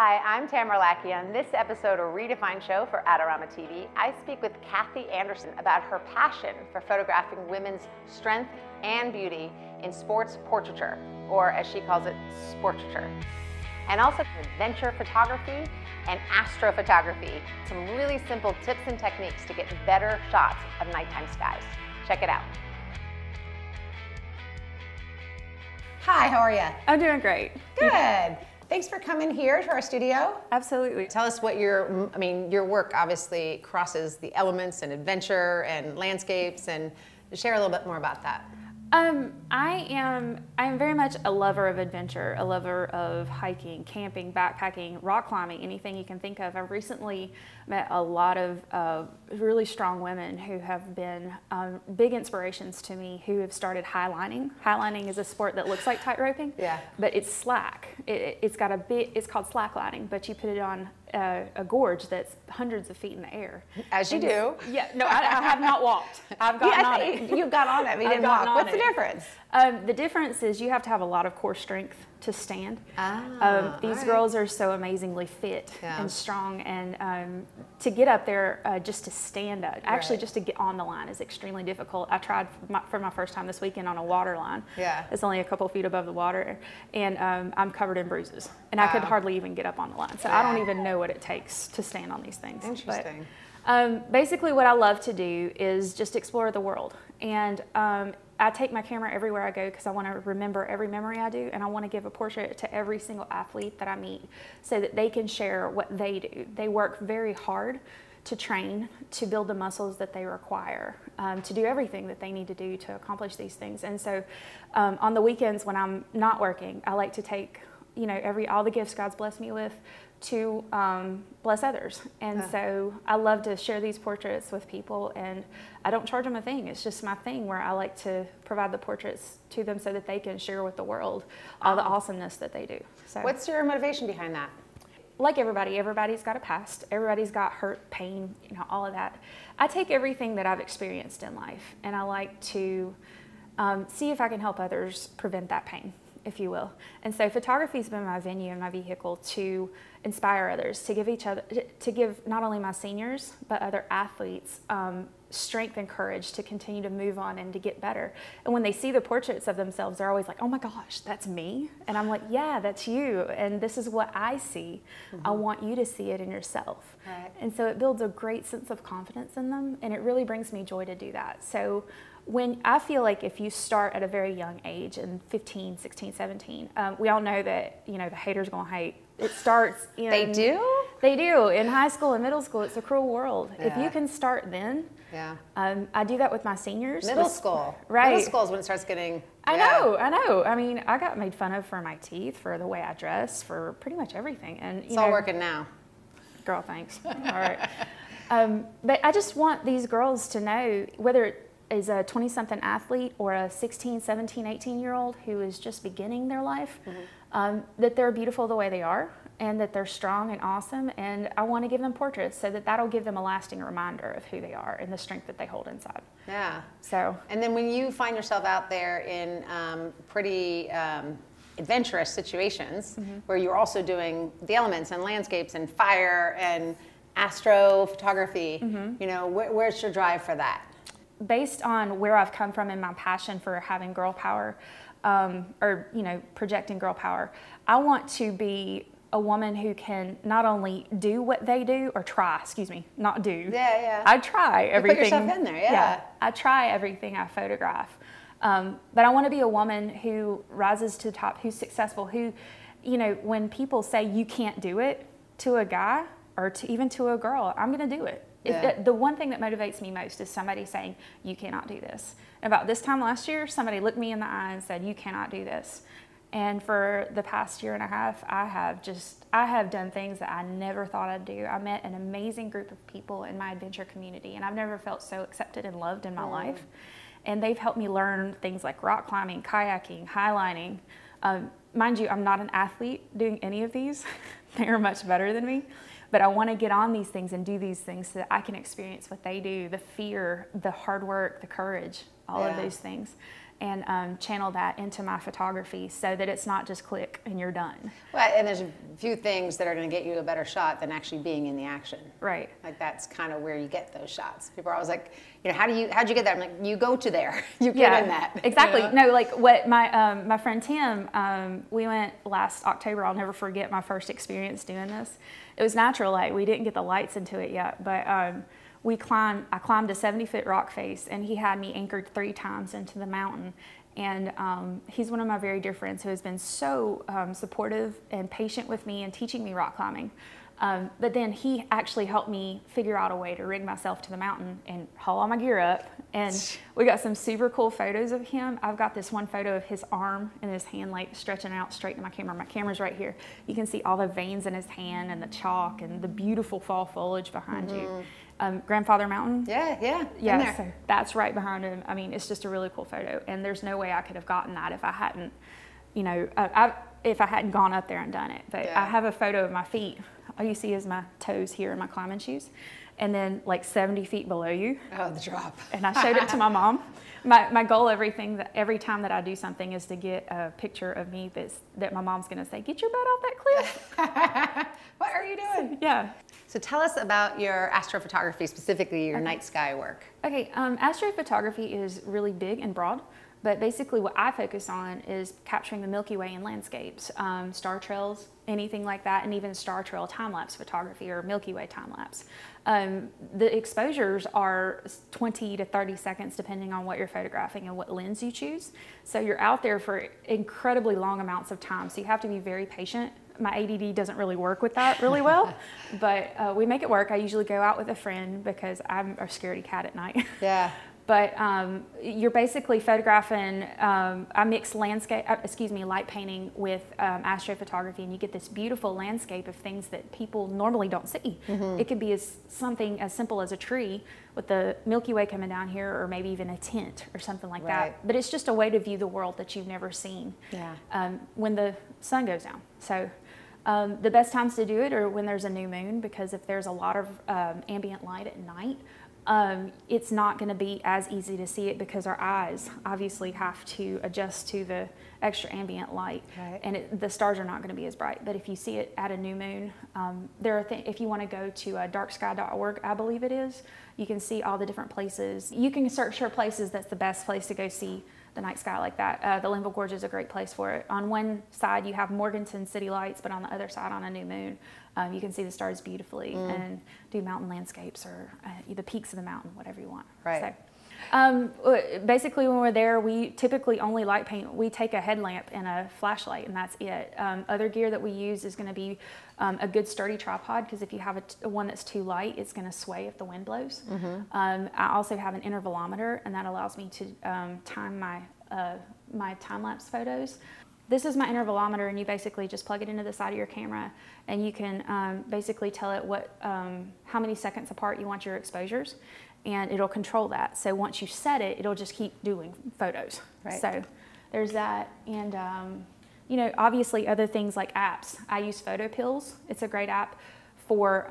Hi, I'm Tamara Lackey. On this episode of reDefine show for Adorama TV, I speak with Cathy Anderson about her passion for photographing women's strength and beauty in sports portraiture, or as she calls it, sportraiture. And also adventure photography and astrophotography. Some really simple tips and techniques to get better shots of nighttime skies. Check it out. Hi, how are you? I'm doing great. Good. Thanks for coming here to our studio. Absolutely. Tell us what your work obviously crosses the elements and adventure and landscapes, and share a little bit more about that. I am very much a lover of adventure, a lover of hiking, camping, backpacking, rock climbing, anything you can think of. I've recently met a lot of really strong women who have been big inspirations to me, who have started highlining. Highlining is a sport that looks like tight-roping, but it's slack. It's called slacklining, but you put it on a gorge that's hundreds of feet in the air. As you do. Yeah, no, I have not walked. I've gotten on it. You got on it, but you didn't walk. What's the difference? The difference is you have to have a lot of core strength to stand. These girls are so amazingly fit and strong, and to get up there, just to stand up, actually just to get on the line is extremely difficult. I tried for my first time this weekend on a water line. It's only a couple feet above the water, and I'm covered in bruises, and I could hardly even get up on the line. So I don't even know what it takes to stand on these things. Interesting. But, basically what I love to do is just explore the world, and I take my camera everywhere I go because I want to remember every memory I do, and I want to give a portrait to every single athlete that I meet so that they can share what they do. They work very hard to train, to build the muscles that they require, to do everything that they need to do to accomplish these things. And so on the weekends when I'm not working, I like to take all the gifts God's blessed me with to bless others. And so I love to share these portraits with people, and I don't charge them a thing. It's just my thing where I like to provide the portraits to them so that they can share with the world all the awesomeness that they do. So, what's your motivation behind that? Like everybody's got a past. Everybody's got hurt, pain, all of that. I take everything that I've experienced in life, and I like to see if I can help others prevent that pain, if you will. And so photography's been my venue and my vehicle to inspire others, to give not only my seniors, but other athletes strength and courage to continue to move on and to get better. And when they see the portraits of themselves, they're always like, oh my gosh, that's me. And I'm like, yeah, that's you. And this is what I see. I want you to see it in yourself. And so it builds a great sense of confidence in them, and it really brings me joy to do that. So when I feel like if you start at a very young age, in 15, 16, 17, we all know that, the haters gonna hate. It starts in... They do? They do. In high school and middle school, it's a cruel world. If you can start then, I do that with my seniors. Middle school. Right. Middle school is when it starts getting... I know. I mean, I got made fun of for my teeth, for the way I dress, for pretty much everything. And it's all working now. Girl, thanks. All right. But I just want these girls to know, whether it is a 20-something athlete or a 16, 17, 18-year-old who is just beginning their life, that they're beautiful the way they are, and that they're strong and awesome, and I want to give them portraits so that that'll give them a lasting reminder of who they are and the strength that they hold inside. So. And then when you find yourself out there in pretty adventurous situations, where you're also doing the elements and landscapes and fire and astrophotography, where's your drive for that? Based on where I've come from and my passion for having girl power, or projecting girl power, I want to be a woman who can not only do what they do, or try, not do. I try everything. You put yourself in there, I try everything I photograph. But I want to be a woman who rises to the top, who's successful, who, when people say you can't do it to a guy or even to a girl, I'm going to do it. The one thing that motivates me most is somebody saying, you cannot do this. And about this time last year, somebody looked me in the eye and said, you cannot do this. And for the past year and a half, I have done things that I never thought I'd do. I met an amazing group of people in my adventure community, and I've never felt so accepted and loved in my life. And they've helped me learn things like rock climbing, kayaking, highlining. Mind you, I'm not an athlete doing any of these. They are much better than me. But I want to get on these things and do these things so that I can experience what they do, the fear, the hard work, the courage, all of those things. and channel that into my photography so that it's not just click and you're done. Well, and there's a few things that are going to get you a better shot than actually being in the action. Right. Like that's kind of where you get those shots. People are always like, you know, how'd you get that? I'm like, you go to there, you get in that. Exactly. You know? No, like what my friend Tim, we went last October. I'll never forget my first experience doing this. It was natural light. We didn't get the lights into it yet, but I climbed a 70-foot rock face, and he had me anchored 3 times into the mountain. And he's one of my very dear friends who has been so supportive and patient with me and teaching me rock climbing. But then he actually helped me figure out a way to rig myself to the mountain and haul all my gear up. And we got some super cool photos of him. I've got this one photo of his arm and his hand like stretching out straight to my camera. My camera's right here. You can see all the veins in his hand and the chalk and the beautiful fall foliage behind you. Grandfather Mountain. Yeah. So that's right behind him. I mean, it's just a really cool photo, and there's no way I could have gotten that if I hadn't, you know, if I hadn't gone up there and done it. But I have a photo of my feet. All you see is my toes here in my climbing shoes, and then like 70 feet below you. Oh, the drop. And I showed it to my mom. My goal, every time that I do something, is to get a picture of me that my mom's gonna say, "Get your butt off that cliff." What are you doing? Yeah. So tell us about your astrophotography, specifically your night sky work. Okay, astrophotography is really big and broad, but basically what I focus on is capturing the Milky Way in landscapes, star trails, anything like that, and even star trail time-lapse photography or Milky Way time-lapse. The exposures are 20 to 30 seconds depending on what you're photographing and what lens you choose. So you're out there for incredibly long amounts of time, so you have to be very patient. My ADD doesn't really work with that really well, but we make it work. I usually go out with a friend because I'm a scaredy cat at night. Yeah. But you're basically photographing, I mix light painting with astrophotography, and you get this beautiful landscape of things that people normally don't see. It could be something as simple as a tree with the Milky Way coming down here, or maybe even a tent or something like that. But it's just a way to view the world that you've never seen when the sun goes down. So the best times to do it are when there's a new moon, because if there's a lot of ambient light at night, it's not going to be as easy to see it, because our eyes obviously have to adjust to the extra ambient light, and the stars are not going to be as bright. But if you see it at a new moon, if you want to go to darksky.org, I believe it is, you can see all the different places. You can search for places that's the best place to go see the night sky like that. The Linville Gorge is a great place for it. On one side you have Morganton city lights, but on the other side, on a new moon, you can see the stars beautifully and do mountain landscapes or the peaks of the mountain, whatever you want. So, basically when we're there, we typically only light paint. We take a headlamp and a flashlight, and that's it. Other gear that we use is going to be a good sturdy tripod, because if you have one that's too light, it's going to sway if the wind blows. I also have an intervalometer, and that allows me to time my time-lapse photos. This is my intervalometer, and you basically just plug it into the side of your camera, and you can basically tell it how many seconds apart you want your exposures, and it'll control that. So once you set it, it'll just keep doing photos. So there's that, and you know, obviously other things like apps. I use Photo Pills. It's a great app for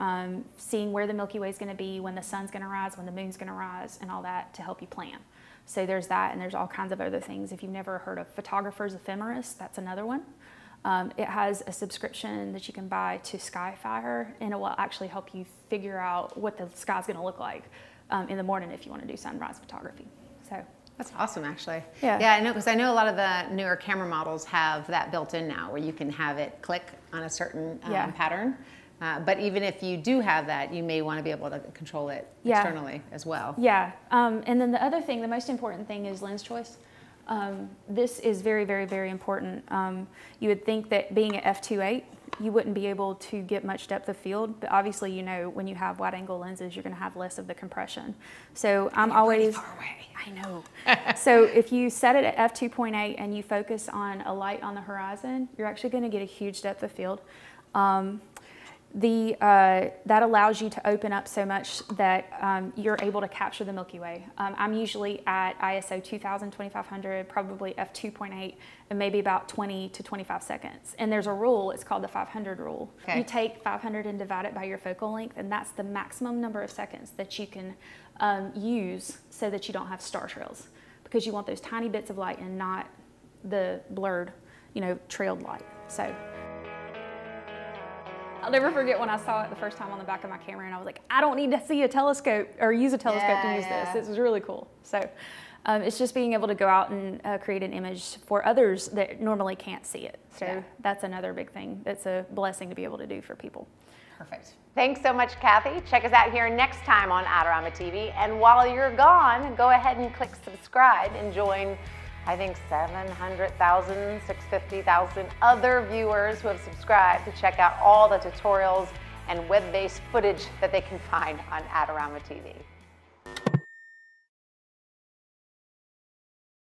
seeing where the Milky Way is going to be, when the sun's going to rise, when the moon's going to rise, and all that to help you plan. So there's that, and there's all kinds of other things. If you've never heard of Photographer's Ephemeris, that's another one. It has a subscription that you can buy to Skyfire, and it will actually help you figure out what the sky's going to look like in the morning if you want to do sunrise photography. So that's awesome, actually. Yeah, I know, because I know a lot of the newer camera models have that built in now, where you can have it click on a certain pattern. But even if you do have that, you may want to be able to control it externally as well. And then the other thing, the most important thing, is lens choice. This is very, very, very important. You would think that being at f2.8, you wouldn't be able to get much depth of field, but obviously, you know, when you have wide angle lenses, you're going to have less of the compression. So I'm always far away. I know. So if you set it at f2.8 and you focus on a light on the horizon, you're actually going to get a huge depth of field. That allows you to open up so much that you're able to capture the Milky Way. I'm usually at ISO 2000, 2500, probably f2.8, and maybe about 20 to 25 seconds. And there's a rule, it's called the 500 rule. You take 500 and divide it by your focal length, and that's the maximum number of seconds that you can use so that you don't have star trails. because you want those tiny bits of light and not the blurred, you know, trailed light. So I'll never forget when I saw it the first time on the back of my camera, and I was like, I don't need to see a telescope or use a telescope to use this. This was really cool. So it's just being able to go out and create an image for others that normally can't see it. So that's another big thing. It's a blessing to be able to do for people. Perfect. Thanks so much, Cathy. Check us out here next time on Adorama TV. And while you're gone, go ahead and click subscribe and join, I think, 700,000, 650,000 other viewers who have subscribed to check out all the tutorials and web-based footage that they can find on Adorama TV.